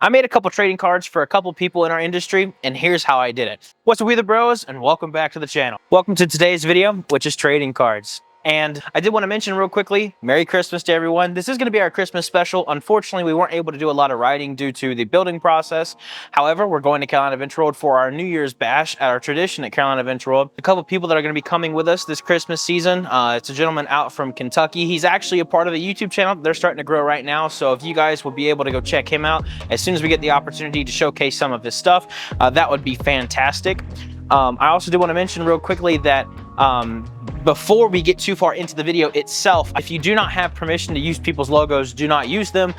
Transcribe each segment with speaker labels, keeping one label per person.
Speaker 1: I made a couple trading cards for a couple people in our industry, and here's how I did it. What's up, We the Bros, and welcome back to the channel. Welcome to today's video, which is trading cards. And I did want to mention real quickly, Merry Christmas to everyone. This is going to be our Christmas special. Unfortunately, we weren't able to do a lot of writing due to the building process. However, we're going to Carolina Venture Road for our New Year's bash at our tradition at Carolina Venture Road. A couple of people that are going to be coming with us this Christmas season. It's a gentleman out from Kentucky. He's actually a part of the YouTube channel. They're starting to grow right now. So if you guys will be able to go check him out as soon as we get the opportunity to showcase some of his stuff, that would be fantastic. I also do want to mention real quickly that before we get too far into the video itself, if you do not have permission to use people's logos, do not use them,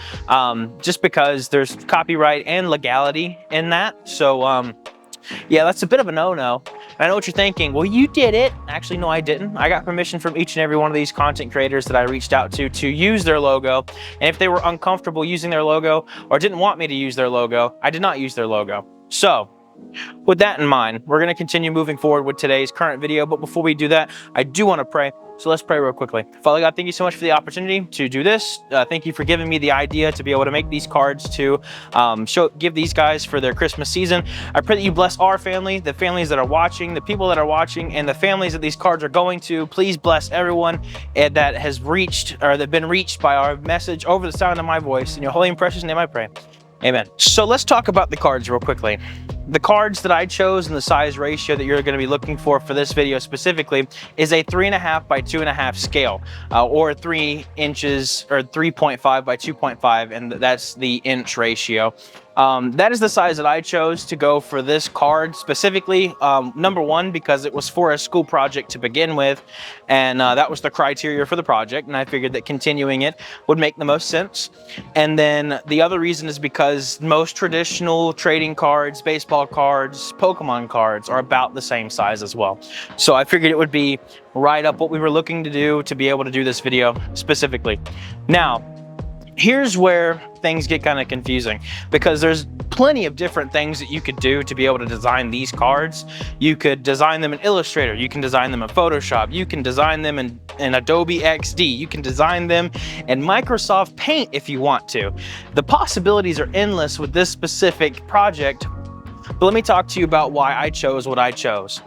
Speaker 1: just because there's copyright and legality in that. So yeah, that's a bit of a no-no. I know what you're thinking. Well, you did it. Actually, no, I didn't. I got permission from each and every one of these content creators that I reached out to use their logo. And if they were uncomfortable using their logo or didn't want me to use their logo, I did not use their logo. So with that in mind, we're going to continue moving forward with today's current video. But before we do that, I do want to pray. So let's pray real quickly. Father God, thank you so much for the opportunity to do this. Thank you for giving me the idea to be able to make these cards to give these guys for their Christmas season. I pray that you bless our family, the families that are watching, the people that are watching, and the families that these cards are going to. Please bless everyone that has reached or that been reached by our message over the sound of my voice. In your holy and precious name I pray. Amen. So let's talk about the cards real quickly. The cards that I chose and the size ratio that you're going to be looking for this video specifically is a 3.5 by 2.5 scale, or 3 inches or 3.5 by 2.5, and that's the inch ratio. That is the size that I chose to go for this card specifically. Number one, because it was for a school project to begin with, and that was the criteria for the project, and I figured that continuing it would make the most sense. And then the other reason is because most traditional trading cards, baseball cards, Pokemon cards are about the same size as well. So I figured it would be right up what we were looking to do to be able to do this video specifically. Now, here's where things get kind of confusing, because there's plenty of different things that you could do to be able to design these cards. You could design them in Illustrator, you can design them in Photoshop, you can design them in Adobe XD, you can design them in Microsoft Paint if you want to. The possibilities are endless with this specific project, but let me talk to you about why I chose what I chose.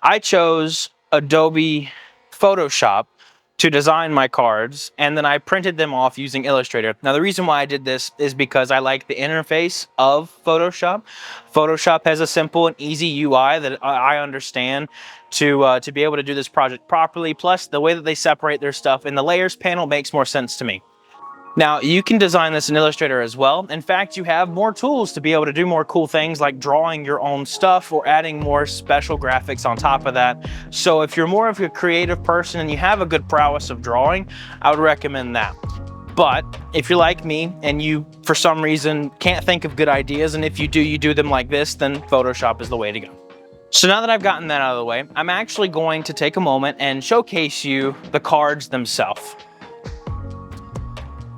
Speaker 1: I chose Adobe Photoshop to design my cards, and then I printed them off using Illustrator. Now, the reason why I did this is because I like the interface of Photoshop. Photoshop has a simple and easy UI that I understand to be able to do this project properly. Plus, the way that they separate their stuff in the layers panel makes more sense to me. Now, you can design this in Illustrator as well. In fact, you have more tools to be able to do more cool things like drawing your own stuff or adding more special graphics on top of that. So if you're more of a creative person and you have a good prowess of drawing, I would recommend that. But if you're like me and you, for some reason, can't think of good ideas, and if you do, you do them like this, then Photoshop is the way to go. So now that I've gotten that out of the way, I'm actually going to take a moment and showcase you the cards themselves.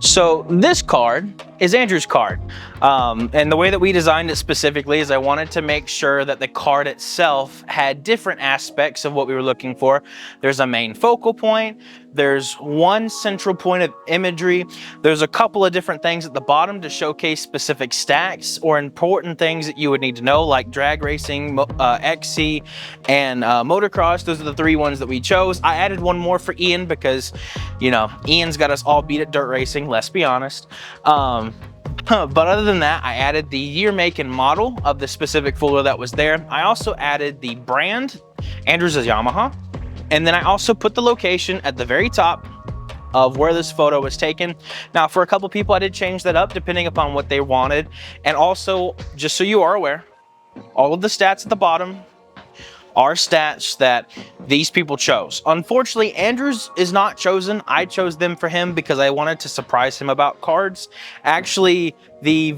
Speaker 1: So this card is Andrew's card. And the way that we designed it specifically is I wanted to make sure that the card itself had different aspects of what we were looking for. There's a main focal point, there's one central point of imagery, there's a couple of different things at the bottom to showcase specific stacks or important things that you would need to know, like drag racing, XC, and motocross. Those are the 3 ones that we chose. I added one more for Ian because, you know, Ian's got us all beat at dirt racing, let's be honest. But other than that, I added the year, make, and model of the specific folder that was there. I also added the brand, Andrew's is Yamaha. And then I also put the location at the very top of where this photo was taken. Now, for a couple people, I did change that up depending upon what they wanted. And also, just so you are aware, all of the stats at the bottom are stats that these people chose. Unfortunately, Andrew's is not chosen. I chose them for him because I wanted to surprise him about cards. Actually, the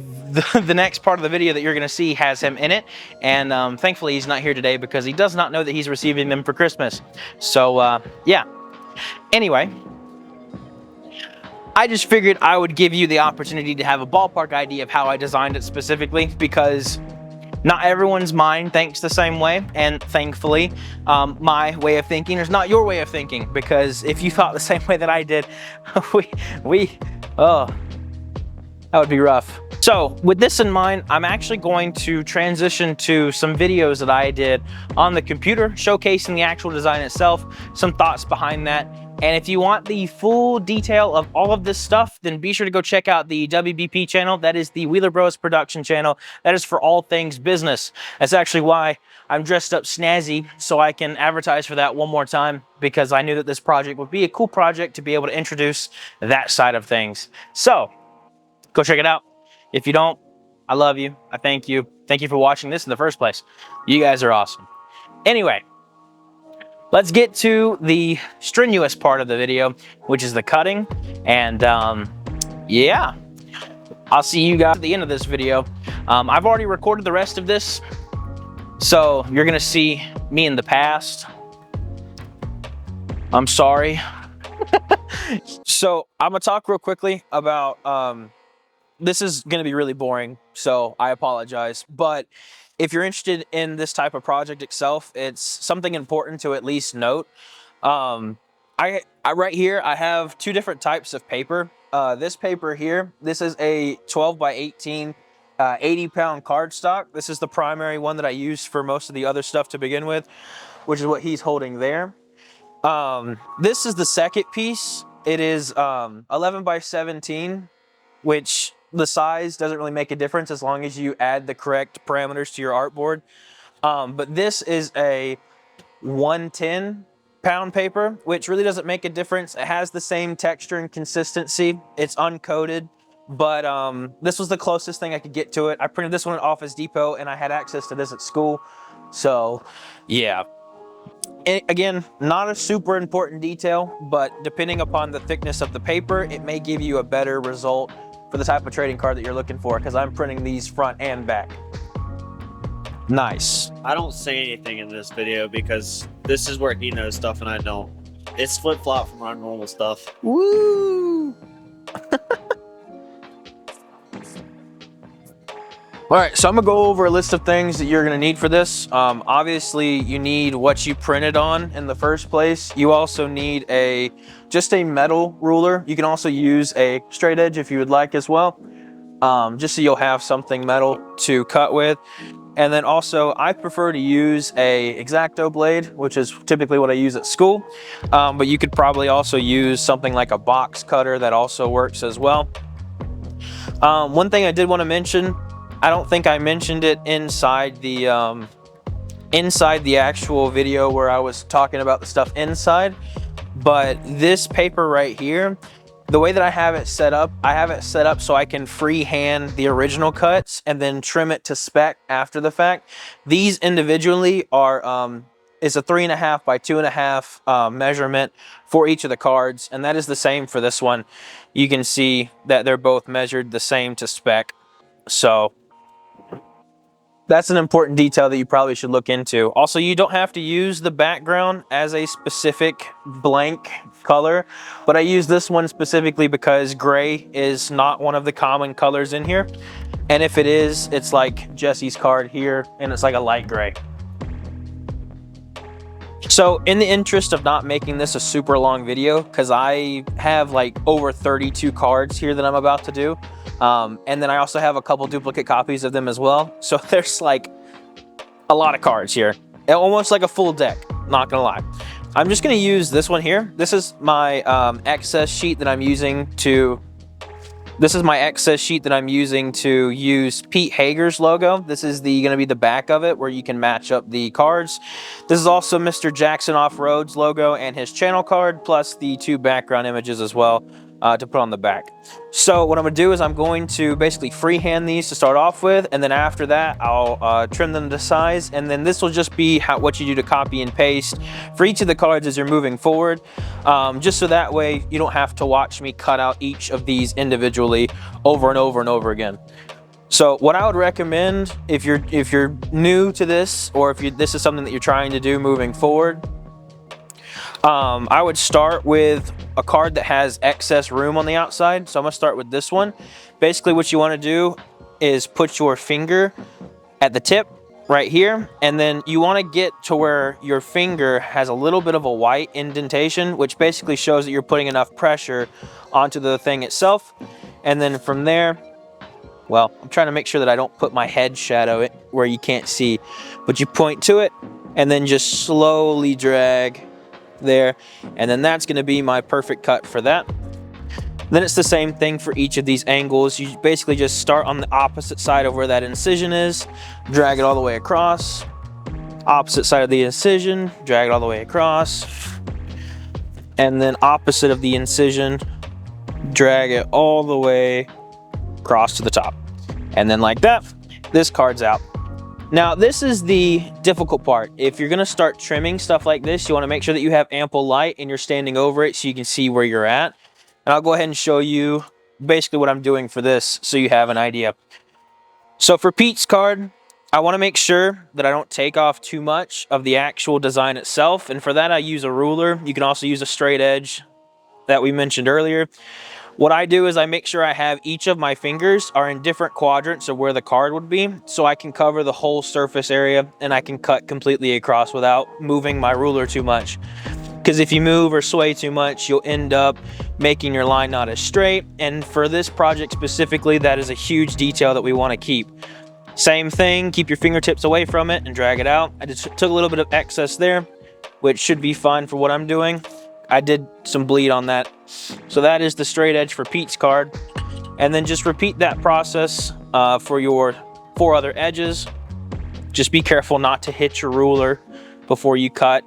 Speaker 1: next part of the video that you're gonna see has him in it. And thankfully, he's not here today because he does not know that he's receiving them for Christmas. So yeah, anyway, I just figured I would give you the opportunity to have a ballpark idea of how I designed it specifically, because not everyone's mind thinks the same way, and thankfully, my way of thinking is not your way of thinking, because if you thought the same way that I did, that would be rough. So with this in mind, I'm actually going to transition to some videos that I did on the computer, showcasing the actual design itself, some thoughts behind that. And if you want the full detail of all of this stuff, then be sure to go check out the WBP channel. That is the Wheeler Bros production channel. That is for all things business. That's actually why I'm dressed up snazzy, so I can advertise for that one more time, because I knew that this project would be a cool project to be able to introduce that side of things. So go check it out. If you don't, I love you. I thank you. Thank you for watching this in the first place. You guys are awesome. Anyway, let's get to the strenuous part of the video, which is the cutting. And yeah, I'll see you guys at the end of this video. I've already recorded the rest of this, so you're gonna see me in the past. I'm sorry. So I'm gonna talk real quickly about this is going to be really boring, so I apologize. But if you're interested in this type of project itself, it's something important to at least note. I right here, I have two different types of paper. This paper here, this is a 12 by 18, 80-pound cardstock. This is the primary one that I use for most of the other stuff to begin with, which is what he's holding there. This is the second piece. It is 11 by 17, which the size doesn't really make a difference as long as you add the correct parameters to your artboard. But this is a 110-pound paper, which really doesn't make a difference. It has the same texture and consistency. It's uncoated, but this was the closest thing I could get to it. I printed this one at Office Depot, and I had access to this at school. So yeah. And again, not a super important detail, but depending upon the thickness of the paper, it may give you a better result for the type of trading card that you're looking for, because I'm printing these front and back. Nice.
Speaker 2: I don't say anything in this video because this is where he knows stuff and I don't. It's flip-flop from our normal stuff.
Speaker 1: Woo! All right, so I'm gonna go over a list of things that you're gonna need for this. Obviously, you need what you printed on in the first place. You also need just a metal ruler. You can also use a straight edge if you would like as well, just so you'll have something metal to cut with. And then also, I prefer to use a X-Acto blade, which is typically what I use at school. But you could probably also use something like a box cutter that also works as well. One thing I did want to mention, I don't think I mentioned it inside the actual video where I was talking about the stuff inside, but this paper right here, the way that I have it set up so I can freehand the original cuts and then trim it to spec after the fact. These individually are is a 3.5 by 2.5 measurement for each of the cards, and that is the same for this one. You can see that they're both measured the same to spec. So that's an important detail that you probably should look into. Also, you don't have to use the background as a specific blank color, but I use this one specifically because gray is not one of the common colors in here. And if it is, it's like Jesse's card here, and it's like a light gray. So in the interest of not making this a super long video, because I have like over 32 cards here that I'm about to do, and then I also have a couple duplicate copies of them as well. So there's like a lot of cards here, almost like a full deck, not gonna lie. I'm just gonna use this one here. This is my excess sheet that I'm using to use Pete Hager's logo. This is gonna be the back of it where you can match up the cards. This is also Mr. Jackson Off-Road's logo and his channel card, plus the 2 background images as well to put on the back. So what I'm gonna do is I'm going to basically freehand these to start off with, and then after that I'll trim them to size, and then this will just be what you do to copy and paste for each of the cards as you're moving forward, just so that way you don't have to watch me cut out each of these individually over and over and over again. So what I would recommend if you're new to this, or if this is something that you're trying to do moving forward, I would start with a card that has excess room on the outside. So I'm gonna start with this one. Basically what you wanna do is put your finger at the tip right here, and then you wanna get to where your finger has a little bit of a white indentation, which basically shows that you're putting enough pressure onto the thing itself. And then from there, well, I'm trying to make sure that I don't put my head shadow it where you can't see, but you point to it and then just slowly drag there, and then that's going to be my perfect cut for that. Then it's the same thing for each of these angles. You basically just start on the opposite side of where that incision is, drag it all the way across, opposite side of the incision, drag it all the way across, and then opposite of the incision, drag it all the way across to the top. And then like that, this card's out. Now this is the difficult part. If you're gonna start trimming stuff like this, you wanna make sure that you have ample light and you're standing over it so you can see where you're at. And I'll go ahead and show you basically what I'm doing for this so you have an idea. So for Pete's card, I wanna make sure that I don't take off too much of the actual design itself. And for that, I use a ruler. You can also use a straight edge that we mentioned earlier. What I do is I make sure I have each of my fingers are in different quadrants of where the card would be, so I can cover the whole surface area and I can cut completely across without moving my ruler too much. Because if you move or sway too much, you'll end up making your line not as straight. And for this project specifically, that is a huge detail that we want to keep. Same thing, keep your fingertips away from it and drag it out. I just took a little bit of excess there, which should be fine for what I'm doing. I did some bleed on that. So that is the straight edge for Pete's card. And then just repeat that process for your 4 other edges. Just be careful not to hit your ruler before you cut.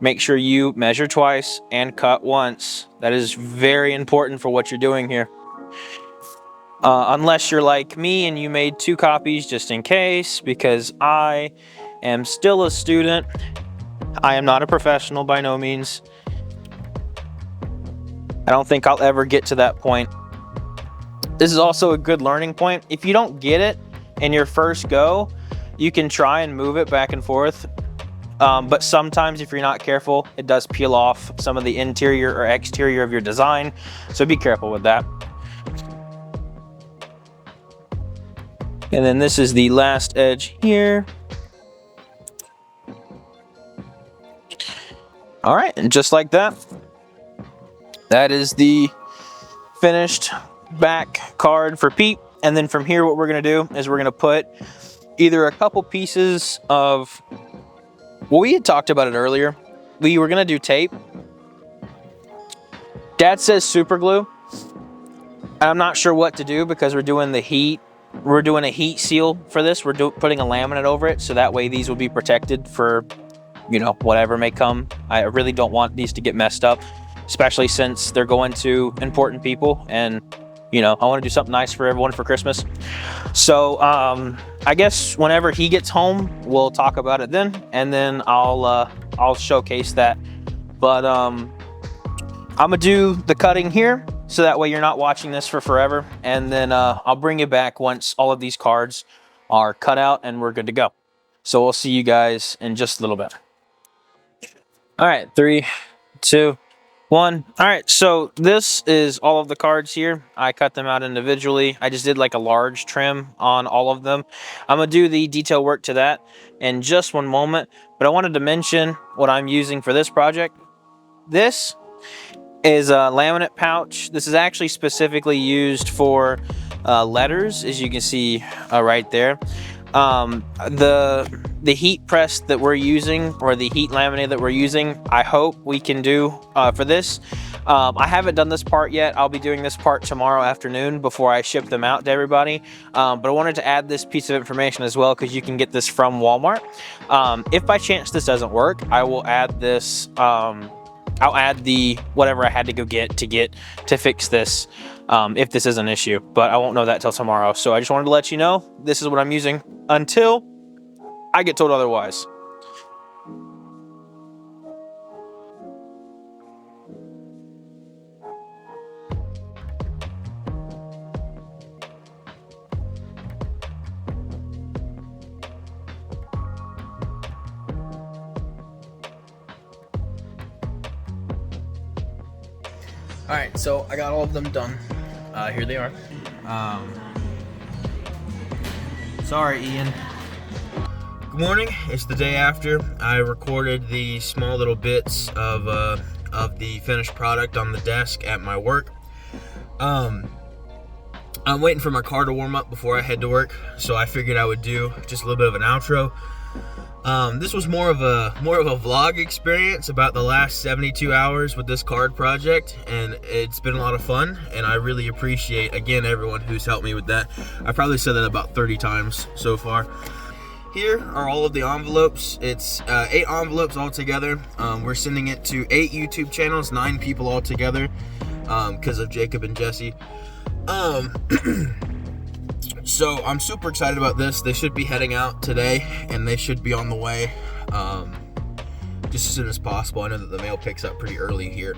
Speaker 1: Make sure you measure twice and cut once. That is very important for what you're doing here. Unless you're like me and you made 2 copies just in case, because I am still a student. I am not a professional by no means. I don't think I'll ever get to that point. This is also a good learning point. If you don't get it in your first go, you can try and move it back and forth. But sometimes if you're not careful, it does peel off some of the interior or exterior of your design. So be careful with that. And then this is the last edge here. All right, and just like that, that is the finished back card for Pete. And then from here, what we're gonna do is we're gonna put either a couple pieces of, well, we had talked about it earlier. We were gonna do tape. Dad says super glue. I'm not sure what to do because we're doing the heat. We're doing a heat seal for this. We're putting a laminate over it, so that way these will be protected for, you know, whatever may come. I really don't want these to get messed up, especially since they're going to important people, and you know, I want to do something nice for everyone for Christmas. So I guess whenever he gets home, we'll talk about it then, and then I'll showcase that. But I'm gonna do the cutting here, so that way you're not watching this for forever, and then I'll bring you back once all of these cards are cut out and we're good to go. So we'll see you guys in just a little bit. All right, 3, 2, 1. All right, so this is all of the cards here. I cut them out individually. I just did like a large trim on all of them. I'm gonna do the detail work to that in just one moment, but I wanted to mention what I'm using for this project. This is a laminate pouch. This is actually specifically used for letters, as you can see right there. The heat press that we're using, or the heat laminate that we're using, I hope we can do for this. I haven't done this part yet. I'll be doing this part tomorrow afternoon before I ship them out to everybody. But I wanted to add this piece of information as well, because you can get this from Walmart. If by chance this doesn't work, I will add this. I'll add the whatever I had to go get to fix this if this is an issue, but I won't know that till tomorrow. So I just wanted to let you know this is what I'm using until I get told otherwise. All right, so I got all of them done. Here they are. Sorry, Ian. Good morning. It's the day after. I recorded the small little bits of the finished product on the desk at my work. I'm waiting for my car to warm up before I head to work, so I figured I would do just a little bit of an outro. This was more of a vlog experience about the last 72 hours with this card project, and it's been a lot of fun, and I really appreciate, again, everyone who's helped me with that. I probably said that about 30 times so far. Here are all of the envelopes. It's 8 envelopes altogether. We're sending it to 8 YouTube channels, 9 people altogether, because of Jacob and Jesse. So I'm super excited about this. They should be heading out today, and they should be on the way just as soon as possible. I know that the mail picks up pretty early here,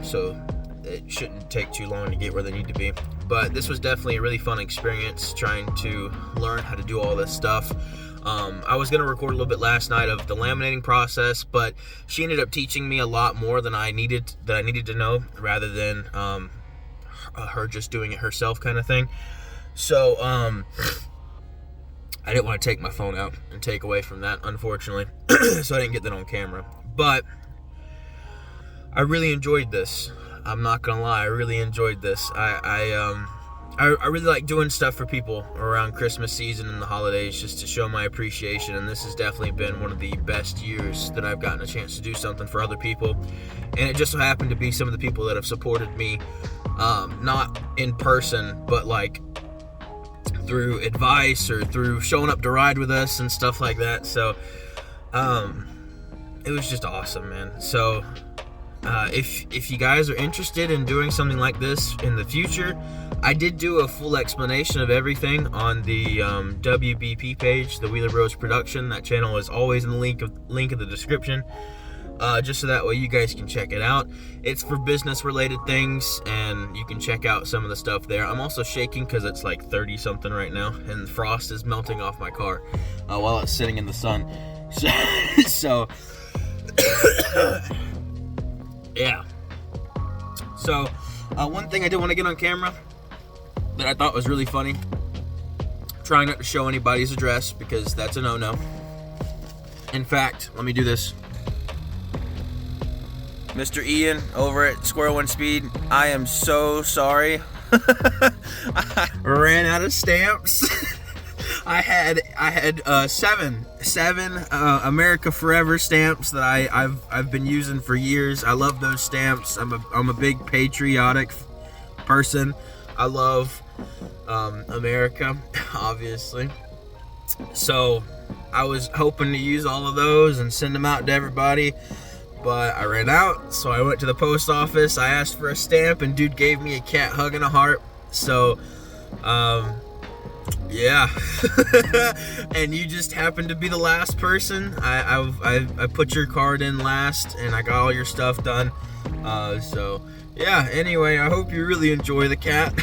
Speaker 1: so it shouldn't take too long to get where they need to be. But this was definitely a really fun experience trying to learn how to do all this stuff. I was going to record a little bit last night of the laminating process, but she ended up teaching me a lot more than I needed to know, rather than her just doing it herself kind of thing. So I didn't want to take my phone out and take away from that, unfortunately. So I didn't get that on camera. But I really enjoyed this. I'm not gonna lie, I really enjoyed this. I really like doing stuff for people around Christmas season and the holidays, just to show my appreciation, and this has definitely been one of the best years that I've gotten a chance to do something for other people. And it just so happened to be some of the people that have supported me, not in person, but like through advice or through showing up to ride with us and stuff like that. So it was just awesome, man. So if you guys are interested in doing something like this in the future, I did do a full explanation of everything on the WBP page, the Wheeler Bros Production. That channel is always in the link in the description, just so that way you guys can check it out. It's for business related things, and you can check out some of the stuff there. I'm also shaking because it's like 30 something right now, and the frost is melting off my car while it's sitting in the sun. So yeah. So one thing I did want to get on camera that I thought was really funny, trying not to show anybody's address because that's a no-no. In fact, let me do this. Mr. Ian over at Square One Speed, I am so sorry. I ran out of stamps. I had seven America Forever stamps that I've been using for years. I love those stamps. I'm a big patriotic person. I love America, obviously. So I was hoping to use all of those and send them out to everybody, but I ran out. So I went to the post office. I asked for a stamp, and dude gave me a cat hug and a heart. So yeah. And you just happened to be the last person. I put your card in last, and I got all your stuff done. So yeah, anyway, I hope you really enjoy the cat.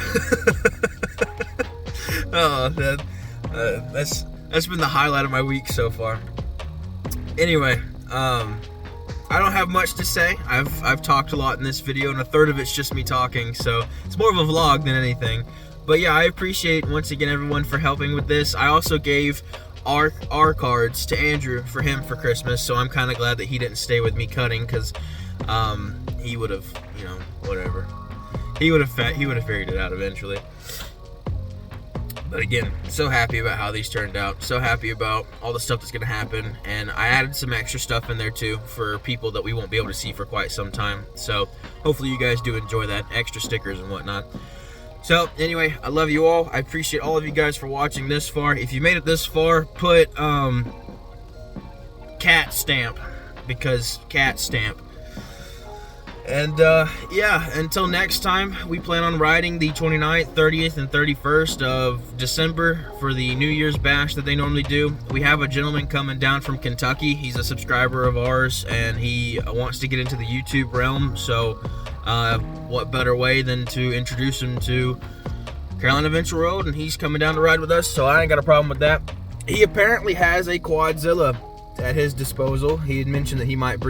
Speaker 1: Oh, that's been the highlight of my week so far. Anyway, I don't have much to say. I've talked a lot in this video, and a third of it's just me talking, so it's more of a vlog than anything. But yeah, I appreciate once again everyone for helping with this. I also gave our cards to Andrew for him for Christmas, so I'm kind of glad that he didn't stay with me cutting, because he would have, you know, whatever. He would have figured it out eventually. But again, so happy about how these turned out. So happy about all the stuff that's going to happen. And I added some extra stuff in there too for people that we won't be able to see for quite some time. So hopefully you guys do enjoy that. Extra stickers and whatnot. So anyway, I love you all. I appreciate all of you guys for watching this far. If you made it this far, put cat stamp, because cat stamp. And yeah, until next time, we plan on riding the 29th, 30th, and 31st of December for the New Year's bash that they normally do. We have a gentleman coming down from Kentucky. He's a subscriber of ours, and he wants to get into the YouTube realm. So what better way than to introduce him to Carolina Venture Road, and he's coming down to ride with us, so I ain't got a problem with that. He apparently has a Quadzilla at his disposal. He had mentioned that he might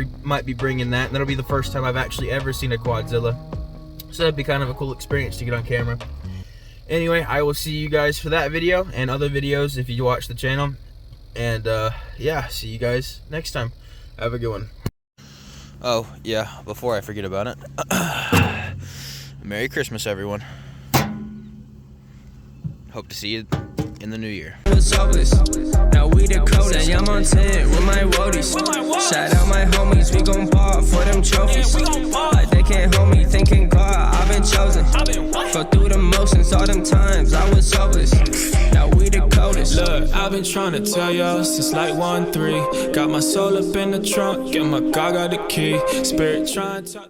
Speaker 1: be bringing that, and that'll be the first time I've actually ever seen a Quadzilla, so that'd be kind of a cool experience to get on camera. Anyway, I will see you guys for that video and other videos if you watch the channel, and yeah, see you guys next time. Have a good one. Oh yeah, before I forget about it, Merry Christmas everyone.
Speaker 3: hope to see you in the new year.
Speaker 4: Now we the coldest, I'm on 10 with my woadies. Shout out my homies, we gon' ball for them trophies. Like they can't hold me, thinking God, I've been chosen. Go through the motions, all them times I was hopeless. Now we the coldest.
Speaker 5: Look, I've been trying to tell y'all since like 1-3. Got my soul up in the trunk, get my car, got the key. Spirit trying to talk.